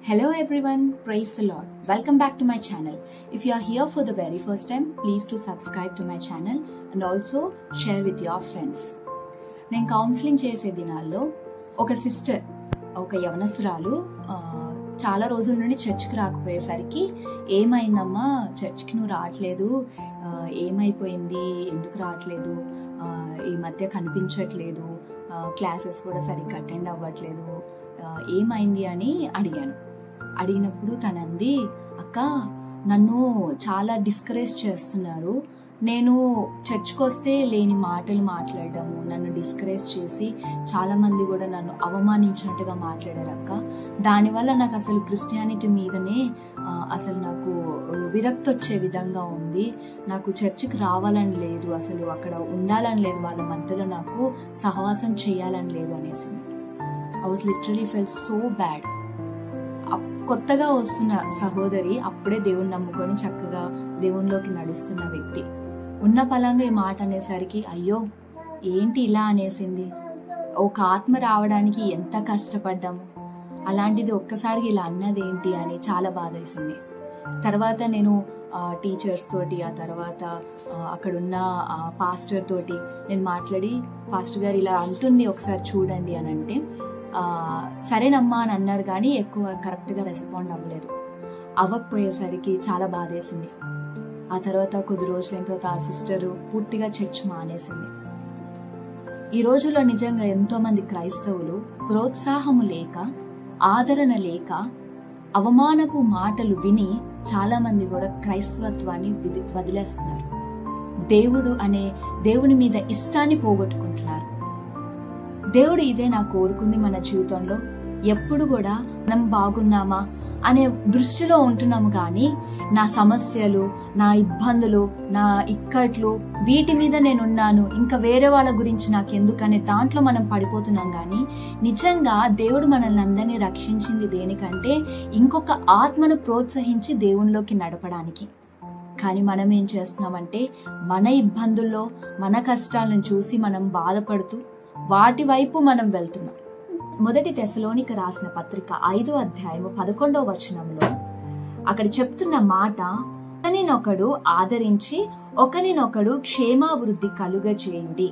Hello everyone, praise the Lord. Welcome back to my channel. If you are here for the very first time, please to subscribe to my channel and also share with your friends. నేను counselling చేసే దినాల్లో ఒక sister, ఒక యవనస్తురాలు చాలా రోజుల నుండి చర్చ్కి రాకపోయేసరికి ఏమైందమ్మా, చర్చ్కి నువ్వు రావట్లేదు, ఏమైపోయింది, ఎందుకు రావట్లేదు, ఈ మధ్య కనిపించట్లేదు, క్లాసెస్ కూడా సరిగ్గా అటెండ్ అవ్వట్లేదు, ఏమైంది అని అడిగినప్పుడు తనంది, అక్క నన్ను చాలా డిస్కరేజ్ చేస్తున్నారు, నేను చర్చ్కి వస్తే లేని మాటలు మాట్లాడము, నన్ను డిస్కరేజ్ చేసి చాలామంది కూడా నన్ను అవమానించినట్టుగా మాట్లాడారు అక్క, దానివల్ల నాకు అసలు క్రిస్టియానిటీ మీదనే అసలు నాకు విరక్తి వచ్చే విధంగా ఉంది, నాకు చర్చికి రావాలని లేదు, అసలు అక్కడ ఉండాలని లేదు, వాళ్ళ మధ్యలో నాకు సహవాసం చేయాలని లేదు అనేసింది. I was literally fell so bad. కొత్తగా వస్తున్న సహోదరి, అప్పుడే దేవుణ్ణి నమ్ముకొని చక్కగా దేవునిలోకి నడుస్తున్న వ్యక్తి ఉన్న పలంగా ఈ మాట అనేసరికి అయ్యో ఏంటి ఇలా అనేసింది, ఒక ఆత్మ రావడానికి ఎంత కష్టపడ్డాము, అలాంటిది ఒక్కసారికి ఇలా అన్నది ఏంటి అని చాలా బాధ వేసింది. తర్వాత నేను టీచర్స్ తోటి, ఆ తర్వాత అక్కడున్న పాస్టర్ తోటి నేను మాట్లాడి, పాస్టర్ గారు ఇలా అంటుంది ఒకసారి చూడండి అని అంటే సరేనమ్మా అని అన్నారు, కానీ ఎక్కువ కరెక్ట్గా రెస్పాండ్ అవ్వకపోయేసరికి చాలా బాధ వేసింది. ఆ తర్వాత కొద్ది రోజులైన తర్వాత ఆ సిస్టరు పూర్తిగా చర్చ్ మానేసింది. ఈ రోజుల్లో నిజంగా ఎంతో మంది క్రైస్తవులు ప్రోత్సాహము లేక, ఆదరణ లేక, అవమానపు మాటలు విని చాలా మంది కూడా క్రైస్తవత్వాన్ని వదిలేస్తున్నారు. దేవుని మీద ఇష్టాన్ని పోగొట్టుకుంటున్నారు. దేవుడు ఇదే నాకు కోరుకుంది మన జీవితంలో. ఎప్పుడు కూడా మనం బాగున్నామా అనే దృష్టిలో ఉంటున్నాము, కానీ నా సమస్యలు, నా ఇబ్బందులు, నా ఇక్కట్లు, వీటి మీద నేనున్నాను, ఇంకా వేరే వాళ్ళ గురించి నాకు ఎందుకనే దాంట్లో మనం పడిపోతున్నాం. కానీ నిజంగా దేవుడు మనల్ని అందరినీ రక్షించింది దేనికంటే ఇంకొక ఆత్మను ప్రోత్సహించి దేవునిలోకి నడపడానికి. కానీ మనం ఏం చేస్తున్నామంటే మన ఇబ్బందుల్లో, మన కష్టాలను చూసి మనం బాధపడుతూ వాటి వైపు మనం వెళ్తున్నాం. మొదటి తెస్సలోనిక రాసిన పత్రిక 5వ అధ్యాయము 11వ వచనంలో అక్కడ చెప్తున్న మాట, ఒకరినొకడు ఆదరించి ఒకరినొకడు క్షేమాభివృద్ధి కలుగజేయుడి.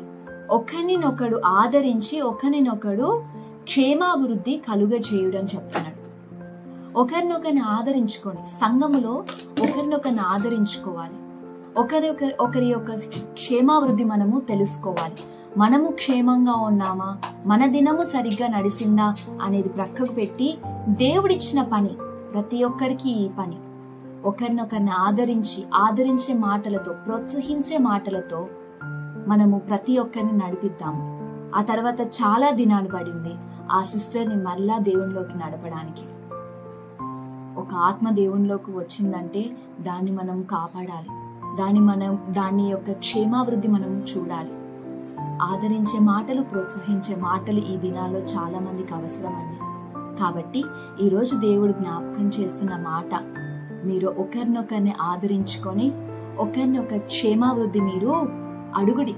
ఒకరినొకడు ఆదరించి ఒకరినొకడు క్షేమాభివృద్ధి కలుగజేయుడు అని చెప్తున్నాడు. ఒకరినొకరిని ఆదరించుకొని, సంఘములో ఒకరినొకరిని ఆదరించుకోవాలి, ఒకరి యొక్క క్షేమాభివృద్ధి మనము తెలుసుకోవాలి. మనము క్షేమంగా ఉన్నామా, మన దినము సరిగ్గా నడిసిందా అనేది ప్రక్కకు పెట్టి దేవుడిచ్చిన పని, ప్రతి ఒక్కరికి ఈ పని, ఒకరినొకరిని ఆదరించే మాటలతో, ప్రోత్సహించే మాటలతో మనము ప్రతి ఒక్కరిని నడిపిద్దాము. ఆ తర్వాత చాలా దినాలు పడింది ఆ సిస్టర్ని మళ్ళా దేవునిలోకి నడపడానికి. ఒక ఆత్మ దేవునిలోకి వచ్చిందంటే దాన్ని మనం కాపాడాలి, దాని యొక్క క్షేమాభివృద్ధి మనం చూడాలి. ఆదరించే మాటలు, ప్రోత్సహించే మాటలు ఈ దినాల్లో చాలా మందికి అవసరం అండి. కాబట్టి ఈరోజు దేవుడు జ్ఞాపకం చేస్తున్న మాట, మీరు ఒకరినొకరిని ఆదరించుకొని ఒకరినొకరి క్షేమాభివృద్ధి మీరు అడుగుడి,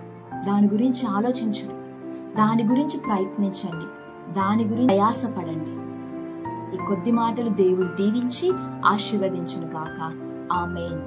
దాని గురించి ఆలోచించండి, దాని గురించి ప్రయత్నించండి, దాని గురించి ప్రయాసపడండి. ఈ కొద్ది మాటలు దేవుడు దీవించి ఆశీర్వదించును గాక. ఆమేన్.